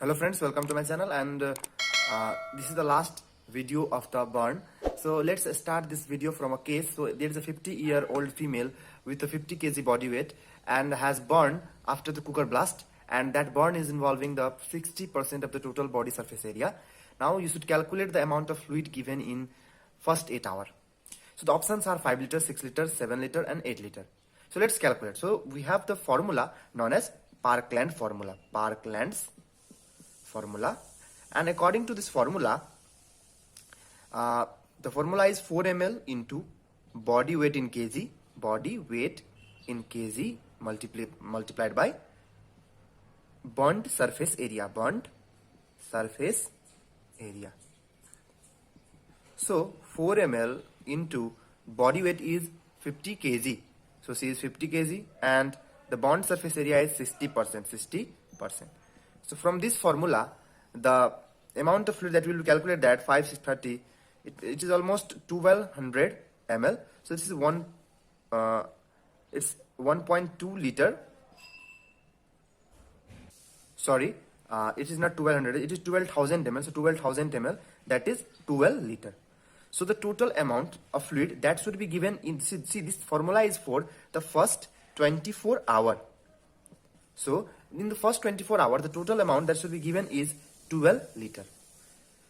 Hello friends, welcome to my channel, and this is the last video of the burn. So let's start this video from a case. So there is a 50-year-old female with a 50 kg body weight and has burned after the cooker blast, and that burn is involving the 60% of the total body surface area. Now you should calculate the amount of fluid given in first 8 hours. So the options are 5 liter, 6 liter, 7 liter and 8 liter. So let's calculate. So we have the formula known as Parkland formula. Parkland's formula, and according to this formula, the formula is 4 ml into body weight in kg, multiplied by burned surface area, So 4 ml into body weight is 50 kg. So C is 50 kg and the bond surface area is 60%. So from this formula, the amount of fluid that we will calculate, that 5, 6, 30, it is almost 1200 ml. So this is it's 1.2 liter. Sorry, it is not 1200, it is 12,000 ml. So 12,000 ml, that is 12 liter. So the total amount of fluid that should be given in, see this formula is for the first 24 hour. So in the first 24 hours, the total amount that should be given is 12 liter.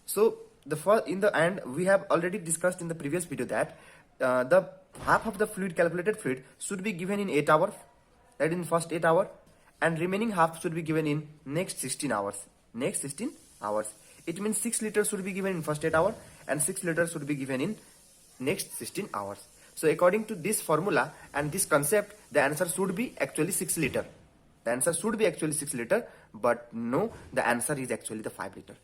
So in the end, we have already discussed in the previous video that the half of the calculated fluid should be given in 8 hours, that in first 8 hours, and remaining half should be given in next 16 hours. It means 6 liters should be given in first 8 hours and 6 liters should be given in next 16 hours. So according to this formula and this concept, the answer should be actually 6 liter. The answer should be actually 6 liter, but no, the answer is actually the 5 liter.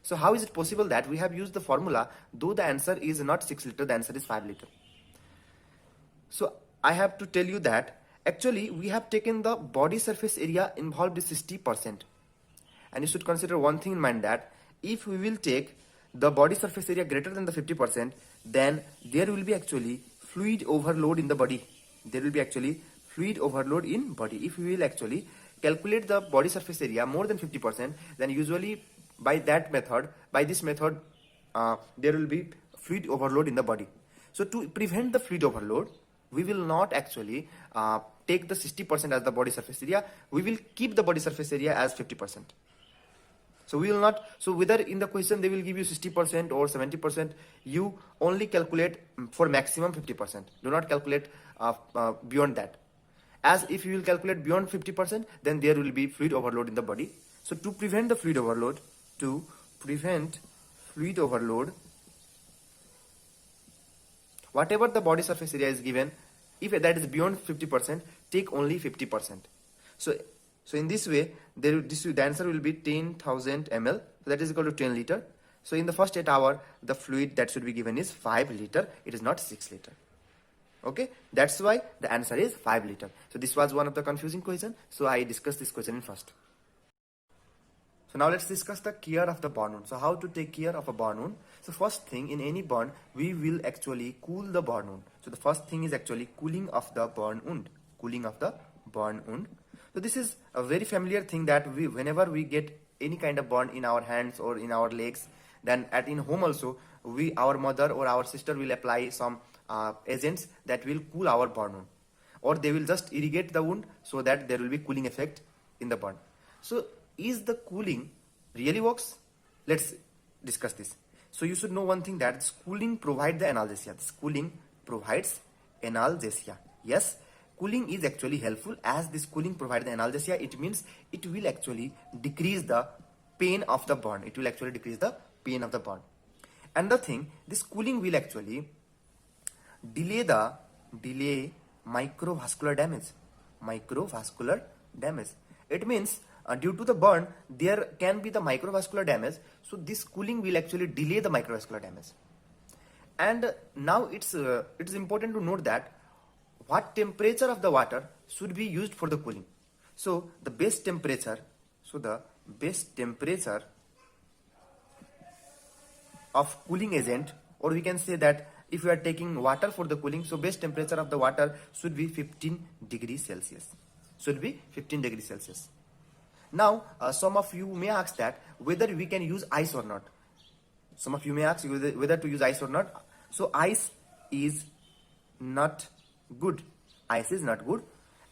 So how is it possible that we have used the formula, though the answer is not 6 liter, the answer is 5 liter? So I have to tell you that actually we have taken the body surface area involved is 60%. And you should consider one thing in mind, that if we will take the body surface area greater than the 50%, then there will be actually fluid overload in the body. If we will actually calculate the body surface area more than 50%, then usually by this method, there will be fluid overload in the body. So to prevent the fluid overload, we will not actually take the 60% as the body surface area. We will keep the body surface area as 50%. So we will not, so whether in the question they will give you 60% or 70%, you only calculate for maximum 50%. Do not calculate beyond that. As if you will calculate beyond 50%, then there will be fluid overload in the body. So to prevent the fluid overload, whatever the body surface area is given, if that is beyond 50%, take only 50%. So in this way, the answer will be 10,000 ml. So that is equal to 10 liter. So in the first 8 hours, the fluid that should be given is 5 liter. It is not 6 liter. Okay, that's why the answer is 5 liter. So this was one of the confusing questions. So I discussed this question in first. So now let's discuss the care of the burn wound. So how to take care of a burn wound? So first thing, in any burn, we will actually cool the burn wound. So the first thing is actually cooling of the burn wound. So this is a very familiar thing that whenever we get any kind of burn in our hands or in our legs, then in home also, our mother or our sister will apply some agents that will cool our burn wound, or they will just irrigate the wound so that there will be cooling effect in the burn. So is the cooling really works? Let's discuss this. So you should know one thing, that this cooling provides the analgesia. Yes, cooling is actually helpful, as this cooling provides the analgesia. It means it will actually decrease the pain of the burn. And the thing, this cooling will actually delay microvascular damage. It means due to the burn, there can be the microvascular damage. So this cooling will actually delay the microvascular damage. And now it's important to note that what temperature of the water should be used for the cooling. So the best temperature of cooling agent, or we can say that if we are taking water for the cooling, so best temperature of the water should be 15 degrees Celsius. Now, some of you may ask that whether we can use ice or not. Some of you may ask whether to use ice or not. So ice is not good. Ice is not good,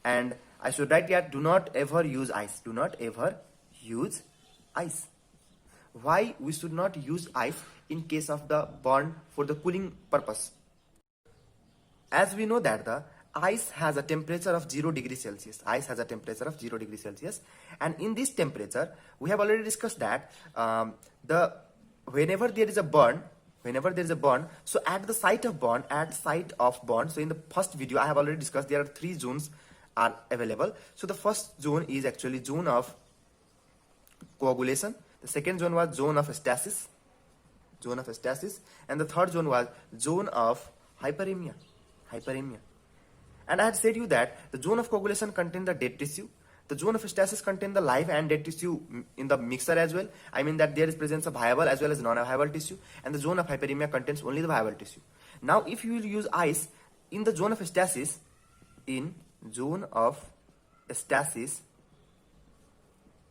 and I should write here: do not ever use ice. Do not ever use ice. Why we should not use ice in case of the burn for the cooling purpose? As we know that the ice has a temperature of 0 degrees Celsius. Ice has a temperature of 0 degrees Celsius, and in this temperature, we have already discussed that whenever there is a burn, so at the site of burn, so in the first video I have already discussed there are 3 zones are available. So the first zone is actually zone of coagulation. The second zone was zone of stasis, and the third zone was zone of hyperemia. And I had said you that the zone of coagulation contains the dead tissue. The zone of stasis contains the live and dead tissue in the mixture as well. I mean that there is presence of viable as well as non-viable tissue, and the zone of hyperemia contains only the viable tissue. Now, if you will use ice in the zone of stasis,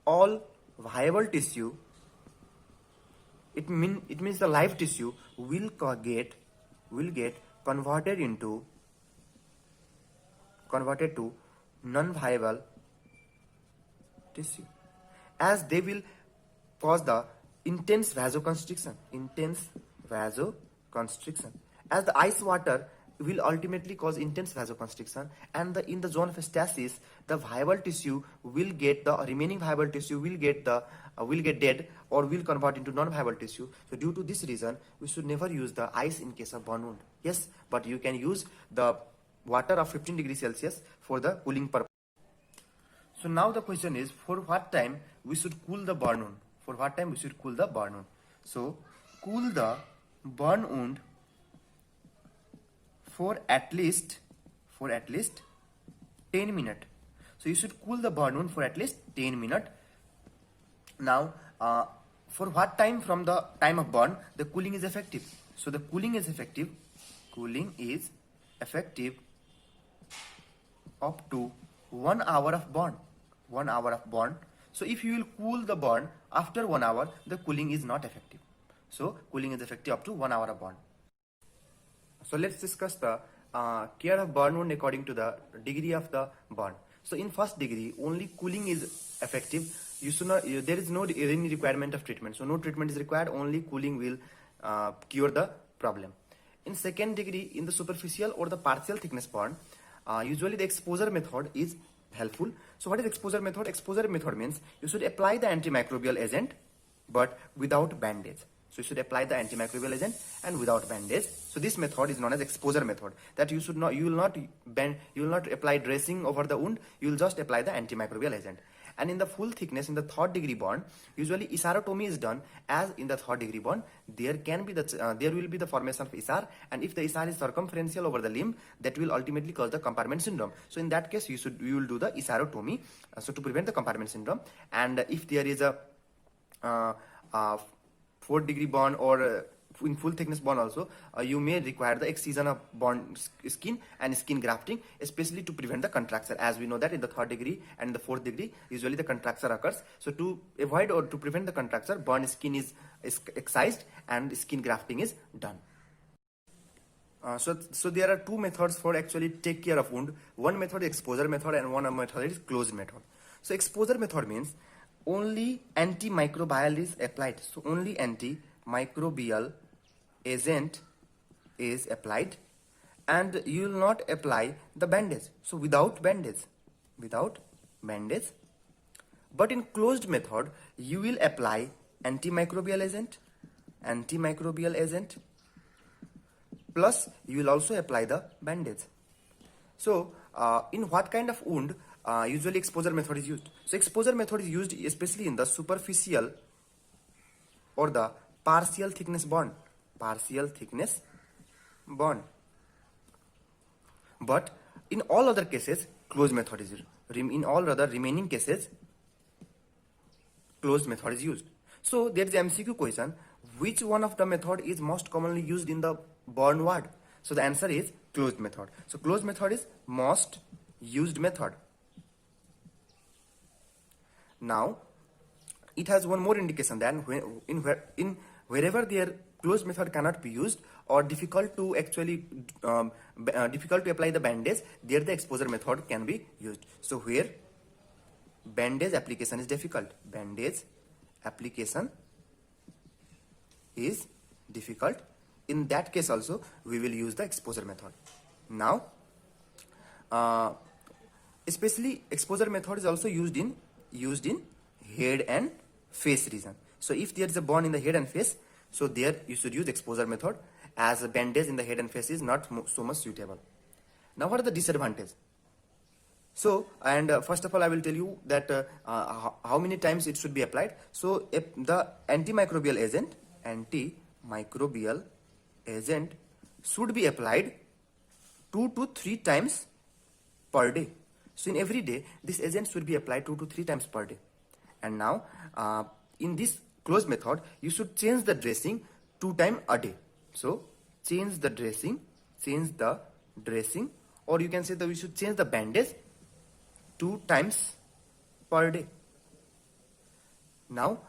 all viable tissue, it means the live tissue will get converted to non-viable tissue, as they will cause the intense vasoconstriction. As the ice water will ultimately cause intense vasoconstriction, and in the zone of stasis, the viable tissue will get dead or will convert into non-viable tissue. So due to this reason, we should never use the ice in case of burn wound. Yes, but you can use the water of 15 degrees Celsius for the cooling purpose. So now the question is, for what time we should cool the burn wound? So cool the burn wound for at least 10 minutes. So you should cool the burn wound for at least 10 minutes. Now, for what time from the time of burn the cooling is effective? So the cooling is effective up to 1 hour of burn. So if you will cool the burn after 1 hour, the cooling is not effective. So cooling is effective up to 1 hour of burn. So let's discuss the care of burn wound according to the degree of the burn. So in first degree, only cooling is effective. There is no any requirement of treatment. So no treatment is required. Only cooling will cure the problem. In second degree, in the superficial or the partial thickness burn, usually the exposure method is helpful. So what is exposure method? Exposure method means you should apply the antimicrobial agent but without bandage. So you should apply the antimicrobial agent and without bandage. So this method is known as exposure method. That you will not apply dressing over the wound. You will just apply the antimicrobial agent. And in the full thickness, in the third degree burn, usually isarotomy is done. As in the third degree burn, there will be the formation of isar, and if the isar is circumferential over the limb, that will ultimately cause the compartment syndrome. So in that case, you will do the isarotomy, so to prevent the compartment syndrome. And if there is a fourth degree burn or in full thickness burn also, you may require the excision of burn skin and skin grafting, especially to prevent the contracture. As we know that in the third degree and the fourth degree, usually the contracture occurs. So to avoid or to prevent the contracture, burn skin is excised and skin grafting is done. So there are two methods for actually take care of wound. One method is exposure method and one method is closed method. So exposure method means only antimicrobial is applied. So only antimicrobial agent is applied, and you will not apply the bandage. So without bandage. But in closed method, you will apply antimicrobial agent, plus you will also apply the bandage. So in what kind of wound usually exposure method is used? So exposure method is used especially in the superficial or the partial thickness burn. But in all other cases, closed method is used. In all other remaining cases, closed method is used. So there is MCQ question: which one of the method is most commonly used in the burn ward? So the answer is closed method. So closed method is most used method. Now, it has one more indication that wherever their closed method cannot be used or difficult to actually difficult to apply the bandage, there the exposure method can be used. So where bandage application is difficult, bandage application is difficult, in that case also we will use the exposure method. Now, especially exposure method is also used in head and face region. So if there is a burn in the head and face, so there you should use exposure method, as a bandage in the head and face is not so much suitable. Now, what are the disadvantages? So, and first of all, I will tell you that how many times it should be applied. So, if the antimicrobial agent should be applied 2 to 3 times per day. So, in every day, this agent should be applied 2 to 3 times per day. And now, in this closed method, you should change the dressing 2 times a day. So, change the dressing, or you can say that we should change the bandage 2 times per day. Now,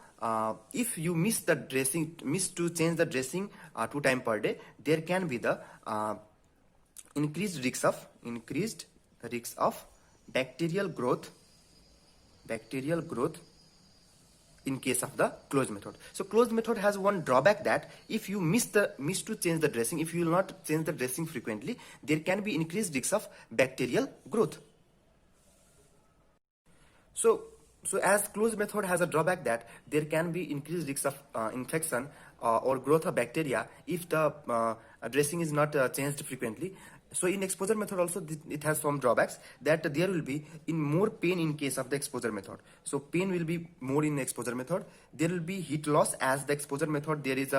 if you miss to change the dressing 2 times per day, there can be the increased risk of bacterial growth in case of the closed method. So closed method has one drawback, that if you miss to change the dressing, if you will not change the dressing frequently, there can be increased risk of bacterial growth. So as closed method has a drawback that there can be increased risk of infection or growth of bacteria if the dressing is not changed frequently. So in exposure method also it has some drawbacks, that there will be more pain in case of the exposure method. So pain will be more in the exposure method. There will be heat loss, as the exposure method there is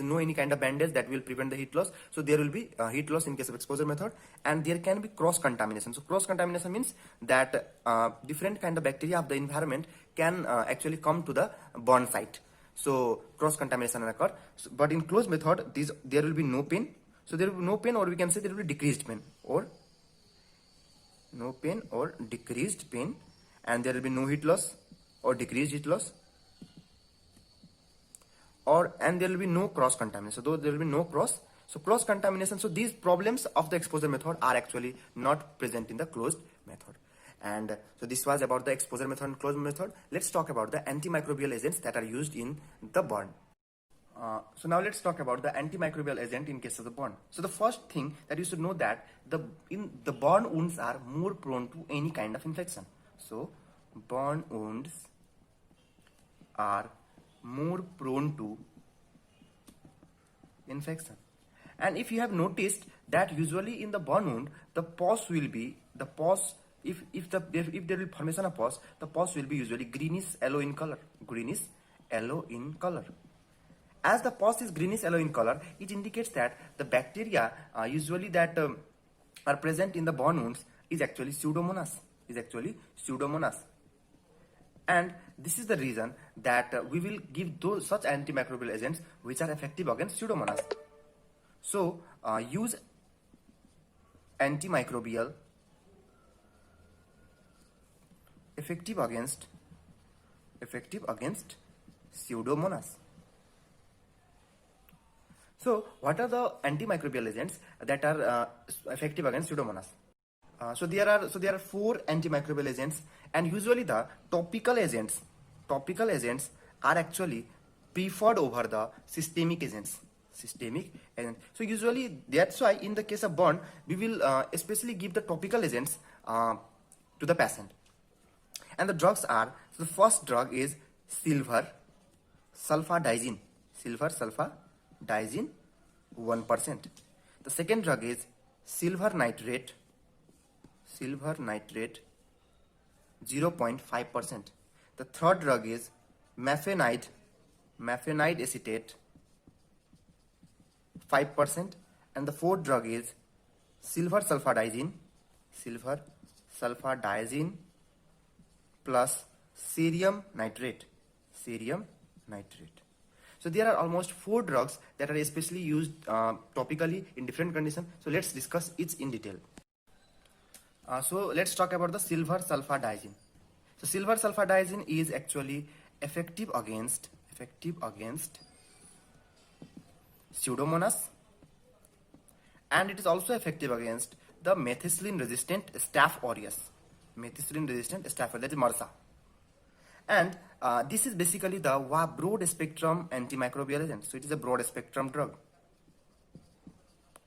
no any kind of bandage that will prevent the heat loss. So there will be heat loss in case of exposure method, and there can be cross contamination. So cross contamination means that different kind of bacteria of the environment can actually come to the burn site. So cross contamination occur. So, but in closed method, there will be no pain. So there will be no pain, or we can say there will be decreased pain, or no pain or decreased pain, and there will be no heat loss or decreased heat loss, and there will be no cross contamination. So there will be no cross contamination. So these problems of the exposure method are actually not present in the closed method. And so this was about the exposure method and closed method. Let's talk about the antimicrobial agents that are used in the burn. So now let's talk about the antimicrobial agent in case of the burn. So the first thing that you should know that the burn wounds are more prone to any kind of infection. So burn wounds are more prone to infection. And if you have noticed that usually in the burn wound, the pus will be if there will formation of pus, the pus will be usually greenish yellow in color. As the pus is greenish yellow in color, it indicates that the bacteria usually that are present in the burn wounds is actually Pseudomonas. And this is the reason that we will give such antimicrobial agents which are effective against Pseudomonas. So use antimicrobial effective against Pseudomonas. So what are the antimicrobial agents that are effective against Pseudomonas? So there are 4 antimicrobial agents, and usually the topical agents are actually preferred over the systemic agents. So usually that's why in the case of burn, we will especially give the topical agents to the patient. And the drugs are, so the first drug is silver sulfadiazine 1%. The second drug is silver nitrate 0.5%. The third drug is mafenide acetate 5%, and the fourth drug is silver sulfadiazine plus cerium nitrate. So there are almost 4 drugs that are especially used topically in different conditions. So let's discuss each in detail. So let's talk about the silver sulfadiazine. So silver sulfadiazine is actually effective against Pseudomonas, and it is also effective against the methicillin resistant Staph aureus. Methicillin resistant Staph aureus, that is MRSA. And this is basically the broad spectrum antimicrobial agent. So it is a broad spectrum drug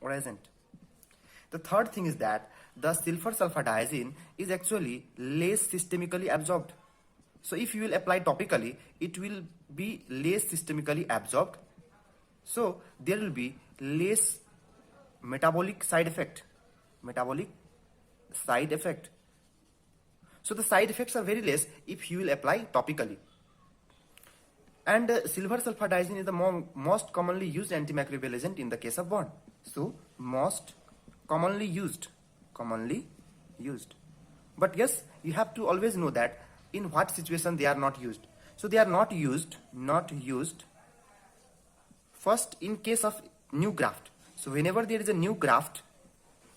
or agent. The third thing is that the silver sulfadiazine is actually less systemically absorbed. So if you will apply topically, it will be less systemically absorbed. So there will be less metabolic side effect. So the side effects are very less if you will apply topically. And silver sulfadiazine is the most commonly used antimicrobial agent in the case of burn. So most commonly used. But yes, you have to always know that in what situation they are not used. So they are not used first in case of new graft. So whenever there is a new graft,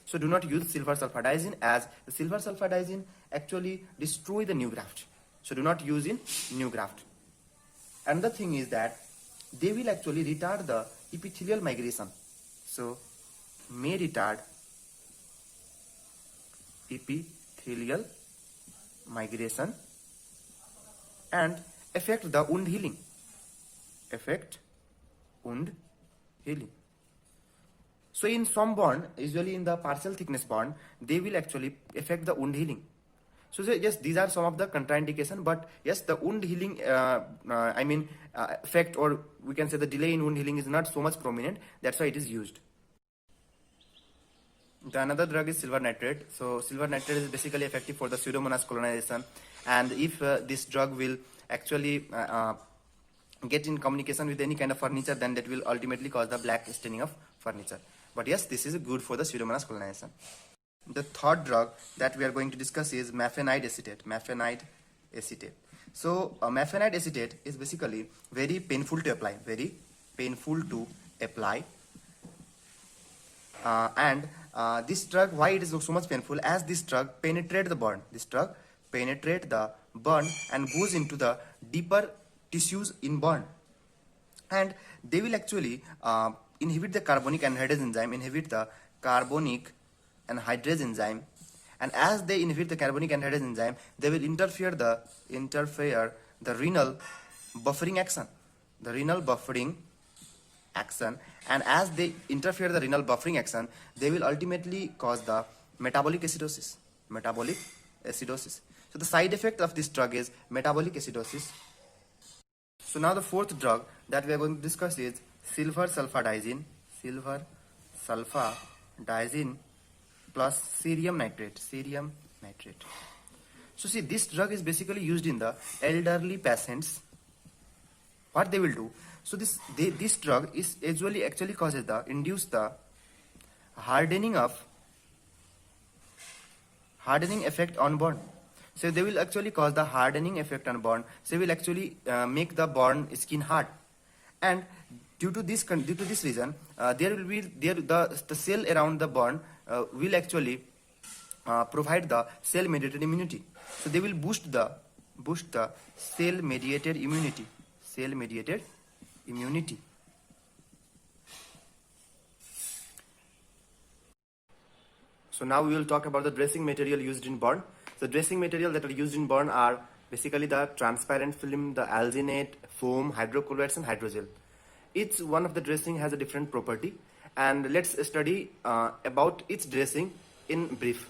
so do not use silver sulfadiazine, as the silver sulfadiazine actually destroy the new graft. So do not use in new graft. Another thing is that they will actually retard the epithelial migration. So may retard epithelial migration and affect the wound healing. So in some burn, usually in the partial thickness burn, they will actually affect the wound healing. So yes, these are some of the contraindication, but yes, the wound healing, effect, or we can say the delay in wound healing is not so much prominent. That's why it is used. The another drug is silver nitrate. So silver nitrate is basically effective for the Pseudomonas colonization, and if this drug will actually get in communication with any kind of furniture, then that will ultimately cause the black staining of furniture. But yes, this is good for the Pseudomonas colonization. The third drug that we are going to discuss is mafenide acetate. So mafenide acetate is basically very painful to apply. And this drug, why it is so much painful? As this drug penetrate the burn. And goes into the deeper tissues in burn. And they will actually inhibit the carbonic anhydrase enzyme. And as they inhibit the carbonic anhydrase enzyme, they will interfere the renal buffering action. And as they interfere the renal buffering action, they will ultimately cause the metabolic acidosis. So the side effect of this drug is metabolic acidosis. So now the fourth drug that we are going to discuss is silver sulfadiazine plus cerium nitrate. So see, this drug is basically used in the elderly patients. What they will do? So this drug is actually causes induce the hardening effect on burn. So they will actually cause the hardening effect on burn. So they will actually make the burn skin hard. And due to this reason, the cell around the burn will actually provide the cell mediated immunity. So they will boost the cell mediated immunity. So now we will talk about the dressing material used in burn. The dressing material that are used in burn are basically the transparent film, the alginate, foam, hydrocolloids, and hydrogel. Each one of the dressing has a different property, and let's study about each dressing in brief.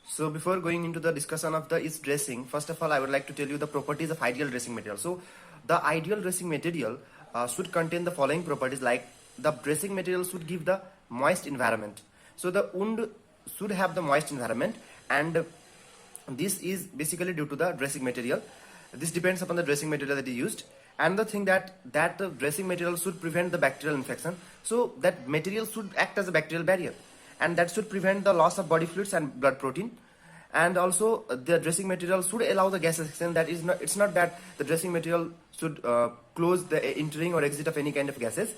So before going into the discussion of each dressing, first of all, I would like to tell you the properties of ideal dressing material. So the ideal dressing material should contain the following properties, like the dressing material should give the moist environment. So the wound should have the moist environment, and this is basically due to the dressing material. This depends upon the dressing material that is used. And the thing that the dressing material should prevent the bacterial infection. So that material should act as a bacterial barrier, and that should prevent the loss of body fluids and blood protein. And also the dressing material should allow the gas exchange. That is not, it's not that the dressing material should close the entering or exit of any kind of gases.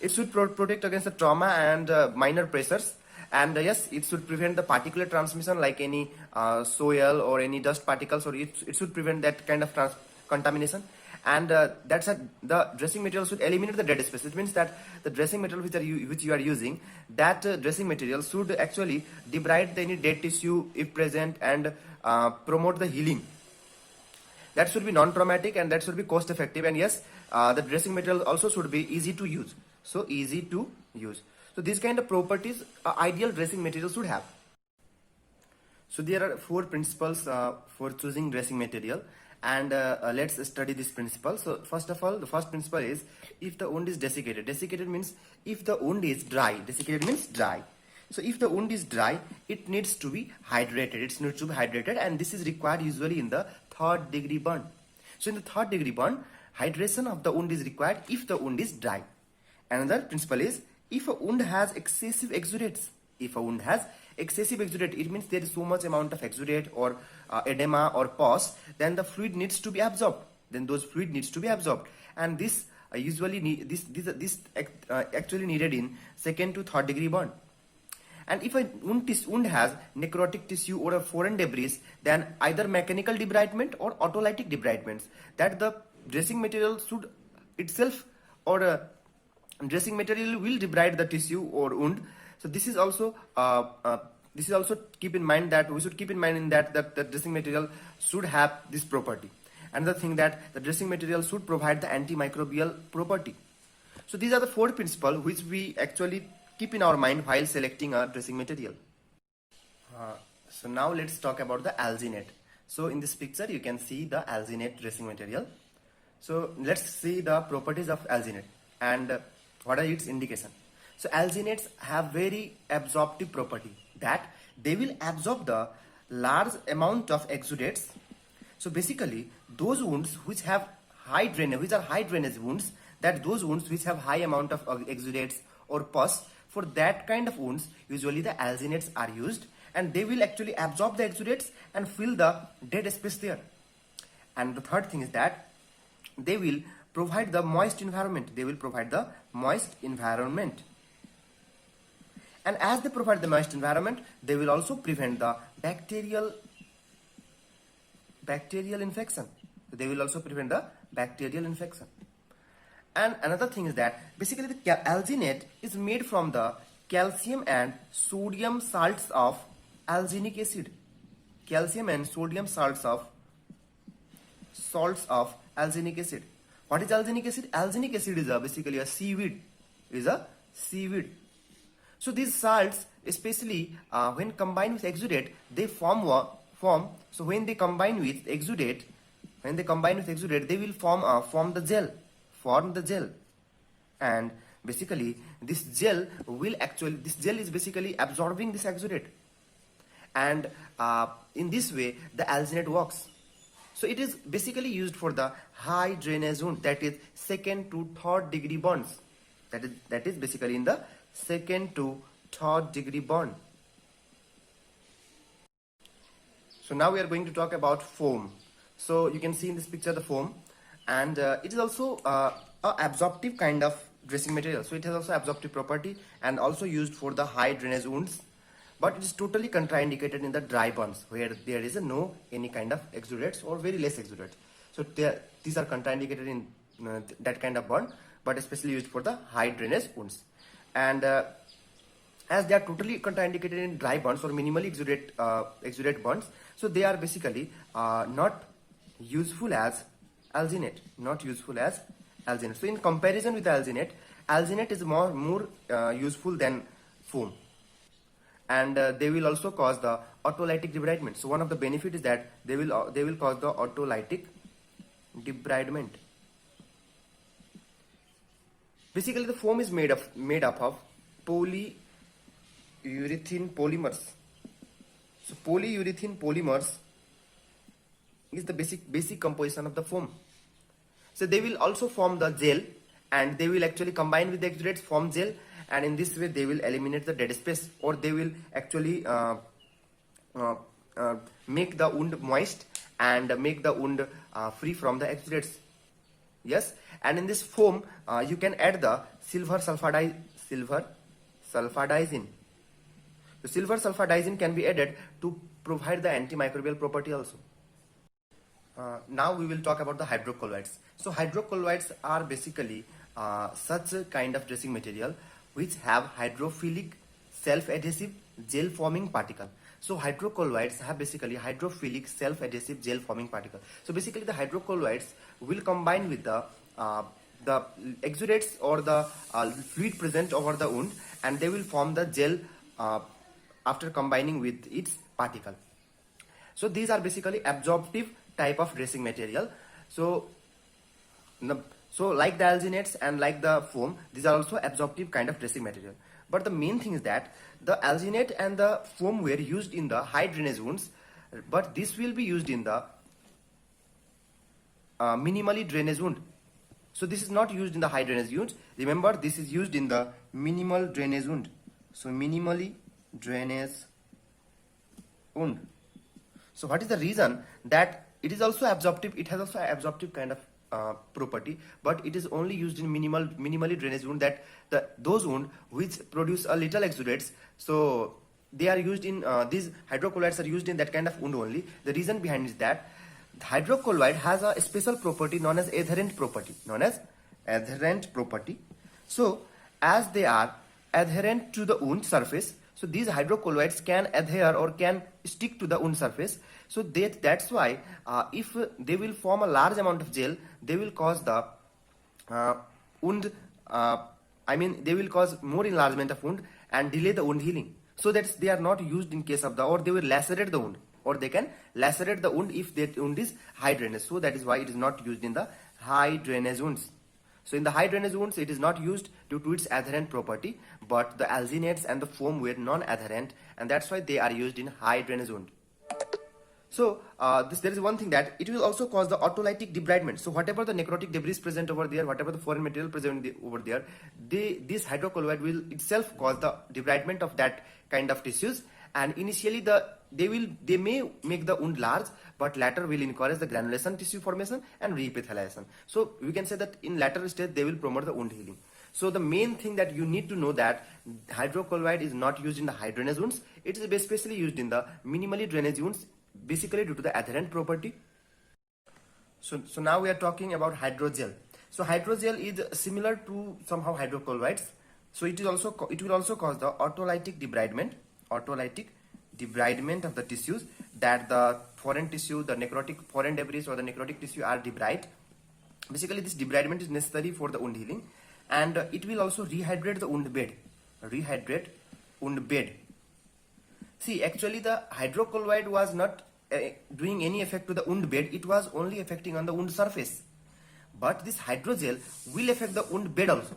It should protect against the trauma and minor pressures. And yes, it should prevent the particulate transmission like any soil or any dust particles, or it should prevent that kind of contamination. And the dressing material should eliminate the dead space. It means that the dressing material which you are using, that dressing material should actually debride any dead tissue if present, and promote the healing. That should be non-traumatic, and that should be cost effective. And yes, the dressing material also should be easy to use. So easy to use. So these kind of properties ideal dressing material should have. So there are 4 principles for choosing dressing material, and let's study this principle. So first of all, the first principle is if the wound is desiccated. Desiccated means if the wound is dry. Desiccated means dry. So if the wound is dry, it needs to be hydrated. It needs to be hydrated, and this is required usually in the 3rd degree burn. So in the 3rd degree burn, hydration of the wound is required if the wound is dry. Another principle is if a wound has excessive exudates. If a wound has excessive exudate, it means there is so much amount of exudate or edema or pus, then the fluid needs to be absorbed. Then those fluid needs to be absorbed, and this actually needed in 2nd to 3rd degree burn. And if a wound has necrotic tissue or a foreign debris, then either mechanical debridement or autolytic debridements, that the dressing material should itself, or dressing material will debride the tissue or wound. So this is also keep in mind that we should keep in mind in that the dressing material should have this property. Another thing, that the dressing material should provide the antimicrobial property. So these are the 4 principles which we actually keep in our mind while selecting a dressing material. So now let's talk about the alginate. So in this picture you can see the alginate dressing material. So let's see the properties of alginate and what are its indication. So alginates have very absorptive property, that they will absorb the large amount of exudates. So basically those wounds which have high drainage, which are high drainage wounds, that those wounds which have high amount of exudates or pus, for that kind of wounds usually the alginates are used, and they will actually absorb the exudates and fill the dead space there. And the third thing is that they will provide the moist environment. They will provide the moist environment. And as they provide the moist environment, they will also prevent the bacterial infection. They will also prevent the bacterial infection. And another thing is that basically the alginate is made from the calcium and sodium salts of alginic acid. Calcium and sodium salts of alginic acid. What is alginic acid? Alginic acid is basically a seaweed. So these salts, especially when combined with exudate, they form. So when they combine with exudate, they will form the gel. And basically this gel is basically absorbing this exudate, and in this way the alginate works. So it is basically used for the high drainage wound, that is 2nd to 3rd degree burns. That is basically in the 2nd to 3rd degree burn. So now we are going to talk about foam. So you can see in this picture the foam, and it is also a absorptive kind of dressing material. So it has also absorptive property and also used for the high drainage wounds, but it is totally contraindicated in the dry burns where there is no any kind of exudates or very less exudates. So these are contraindicated in that kind of burn, but especially used for the high drainage wounds. And as they are totally contraindicated in dry burns or minimally exudate burns, so they are basically not useful as alginate. So in comparison with alginate is more useful than foam, and they will also cause the autolytic debridement. So one of the benefit is that they will cause the autolytic debridement. Basically the foam is made up of polyurethane polymers. So polyurethane polymers is the basic composition of the foam. So they will also form the gel, and they will actually combine with the exudates, form gel, and in this way they will eliminate the dead space, or they will actually make the wound moist and make the wound free from the exudates. Yes, and in this foam you can add the silver sulfadizine. So silver sulfadiazine can be added to provide the antimicrobial property also. Now we will talk about the hydrocolloids. So hydrocolloids are basically such a kind of dressing material which have hydrophilic self-adhesive gel forming particle. So hydrocolloids have basically hydrophilic self-adhesive gel forming particle. So basically the hydrocolloids will combine with the exudates or the fluid present over the wound, and they will form the gel after combining with its particle. So these are basically absorptive type of dressing material. So like the alginates and like the foam, these are also absorptive kind of dressing material. But the main thing is that the alginate and the foam were used in the high drainage wounds, but this will be used in the minimally drainage wound. So this is not used in the high drainage wounds. Remember, this is used in the minimal drainage wound. So minimally drainage wound. So what is the reason? That it is also absorptive. It has also absorptive kind of property, but it is only used in minimally drainage wound, that those wound which produce a little exudates. So they are used in these hydrocolloids are used in that kind of wound only. The reason behind is that hydrocolloid has a special property known as adherent property. So as they are adherent to the wound surface, so these hydrocolloids can adhere or can stick to the wound surface. So that's why if they will form a large amount of gel, they will cause the wound, they will cause more enlargement of wound and delay the wound healing. So that they are not used in case of or they will lacerate the wound, or they can lacerate the wound if that wound is high drainage. So that is why it is not used in the high drainage wounds. So in the high drainage wounds, it is not used due to its adherent property, but the alginates and the foam were non-adherent, and that's why they are used in high drainage wound. So there is one thing that it will also cause the autolytic debridement. So whatever the necrotic debris present over there, whatever the foreign material present over there, this hydrocolloid will itself cause the debridement of that kind of tissues. And initially they may make the wound large, but later will encourage the granulation tissue formation and reepithelialization. So we can say that in later stage they will promote the wound healing. So the main thing that you need to know that hydrocolloid is not used in the high drainage wounds. It is especially used in the minimally drainage wounds, basically due to the adherent property. So now we are talking about hydrogel. So hydrogel is similar to somehow hydrocolloids. So it will also cause the autolytic debridement of the tissues, that the foreign tissue, the necrotic foreign debris or the necrotic tissue are debride. Basically this debridement is necessary for the wound healing, and it will also rehydrate the wound bed. See, actually the hydrocolloid was not doing any effect to the wound bed, it was only affecting on the wound surface. But this hydrogel will affect the wound bed also.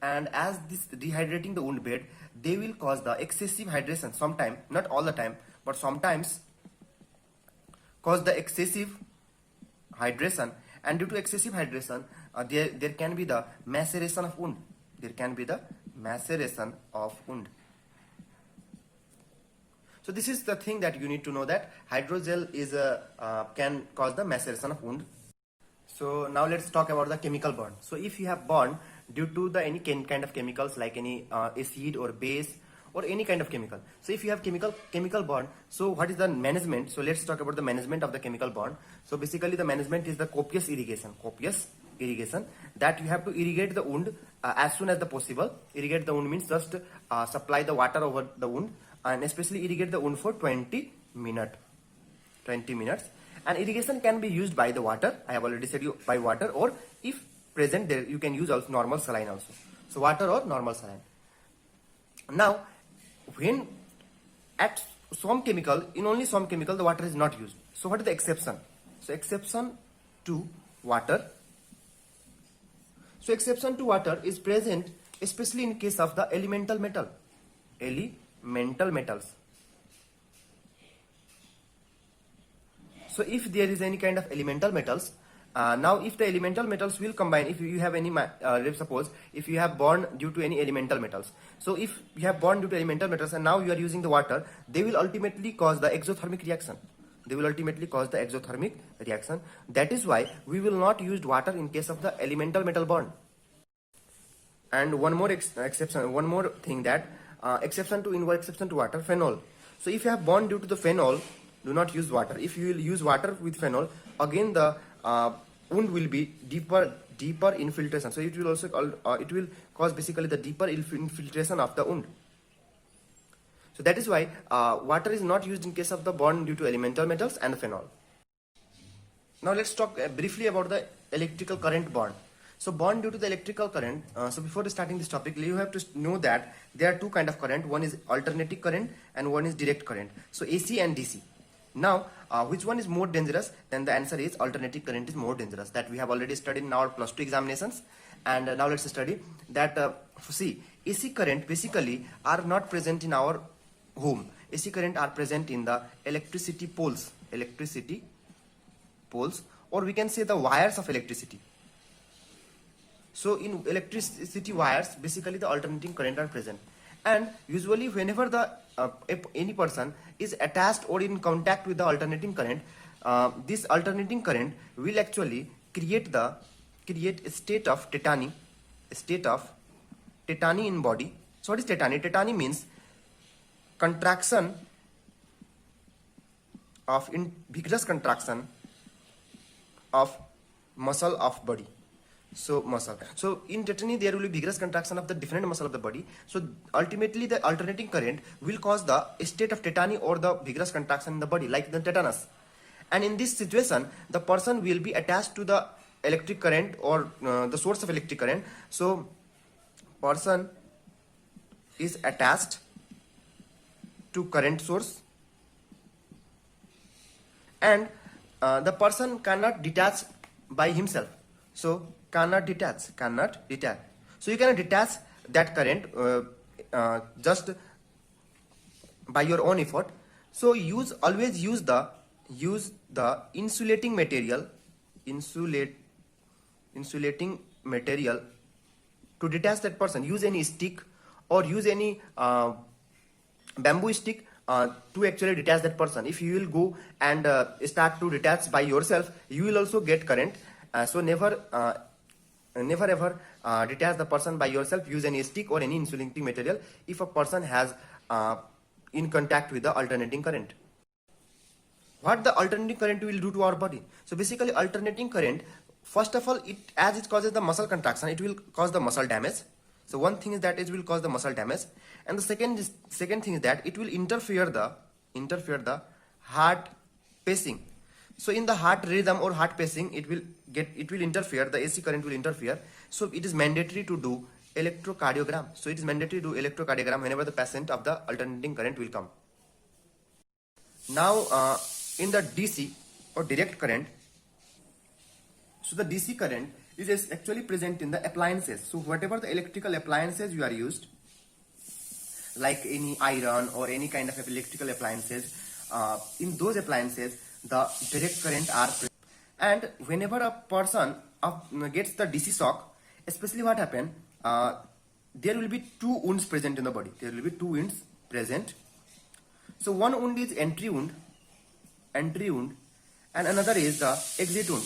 And as this dehydrating the wound bed, they will cause the excessive hydration sometimes, not all the time, but sometimes cause the excessive hydration. And due to excessive hydration, there can be the maceration of wound. So this is the thing that you need to know, that hydrogel is can cause the maceration of wound. So now let's talk about the chemical burn. So if you have burn due to the any kind of chemicals, like any acid or base or any kind of chemical. So if you have chemical burn, so what is the management? So let's talk about the management of the chemical burn. So basically the management is the copious irrigation, that you have to irrigate the wound as soon as the possible. Irrigate the wound means just supply the water over the wound, and especially irrigate the wound for 20 minutes. And irrigation can be used by the water. I have already said you by water, or if present there you can use also normal saline also. So water or normal saline. Now when at some chemical, in only some chemical the water is not used. So what is the exception? So exception to water. So exception to water is present especially in case of the elemental metals. So if there is any kind of elemental metals, now if the elemental metals will combine, if you have any, let's suppose if you have burn due to any elemental metals. So if you have burn due to elemental metals and now you are using the water, they will ultimately cause the exothermic reaction. That is why we will not use water in case of the elemental metal burn. And one more exception, one more thing, that exception to inward, exception to water, phenol. So if you have burn due to the phenol, do not use water. If you will use water with phenol, again the wound will be deeper infiltration. So it will also it will cause basically the deeper infiltration of the wound. So that is why water is not used in case of the burn due to elemental metals and phenol. Now let's talk briefly about the electrical current burn. So burn due to the electrical current. So before starting this topic, you have to know that there are two kind of current. One is alternating current and one is direct current. So AC and DC. Now which one is more dangerous? Then the answer is alternating current is more dangerous. That we have already studied in our +2 examinations. And now let's study that. See, AC current basically are not present in our home. AC current are present in the electricity poles, or we can say the wires of electricity. So in electricity wires, basically the alternating current are present, and usually whenever the any person is attached or in contact with the alternating current, this alternating current will actually create a state of tetany, in body. So what is tetany? Tetany means contraction of vigorous contraction of muscle of body. So muscle. So in tetany there will be vigorous contraction of the different muscle of the body. So ultimately the alternating current will cause the state of tetany or the vigorous contraction in the body, like the tetanus. And in this situation, the person will be attached to the electric current or the source of electric current. So person is attached to current source, and the person cannot detach by himself. So cannot detach. So you cannot detach that current just by your own effort. So always use the insulating material to detach that person. Use any stick or use any bamboo stick to actually detach that person. If you will go and start to detach by yourself, you will also get current. So never ever detach the person by yourself. Use any stick or any insulating material if a person has in contact with the alternating current. What the alternating current will do to our body? So basically alternating current, first of all, as it causes the muscle contraction, it will cause the muscle damage. So one thing is that it will cause the muscle damage, and the second thing is that it will interfere the heart pacing. So in the heart rhythm or heart pacing, it will interfere, the AC current will interfere. So it is mandatory to do electrocardiogram. So it is mandatory to do electrocardiogram whenever the patient of the alternating current will come. Now in the DC or direct current, so the DC current is actually present in the appliances. So whatever the electrical appliances you are used, like any iron or any kind of electrical appliances, in those appliances the direct current are present. And whenever a person gets the DC shock, especially what happen, there will be two wounds present in the body. There will be two wounds present. So one wound is entry wound, and another is the exit wound.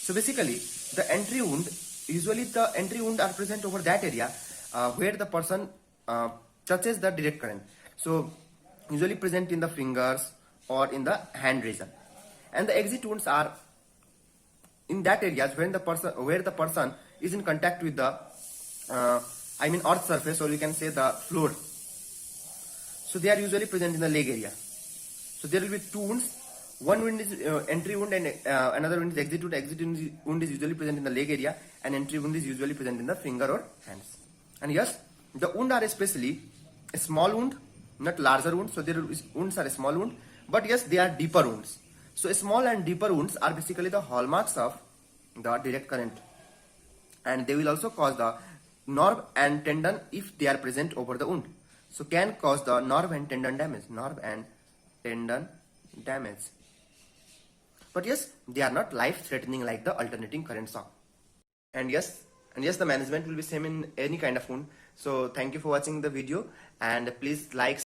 So basically the entry wound, usually the entry wound are present over that area where the person touches the direct current. So usually present in the fingers or in the hand region, and the exit wounds are in that areas where the person is in contact with the earth surface, or you can say the floor. So they are usually present in the leg area. So there will be two wounds. One wound is entry wound, and another wound is exit wound. Exit wound is usually present in the leg area, and entry wound is usually present in the finger or hands. And yes, the wound are especially a small wound, not larger wound. So their wounds are a small wound, but yes, they are deeper wounds. So small and deeper wounds are basically the hallmarks of the direct current, and they will also cause the nerve and tendon if they are present over the wound. So can cause the nerve and tendon damage. But yes, they are not life-threatening like the alternating current shock. And yes, the management will be same in any kind of wound. So thank you for watching the video, and please like,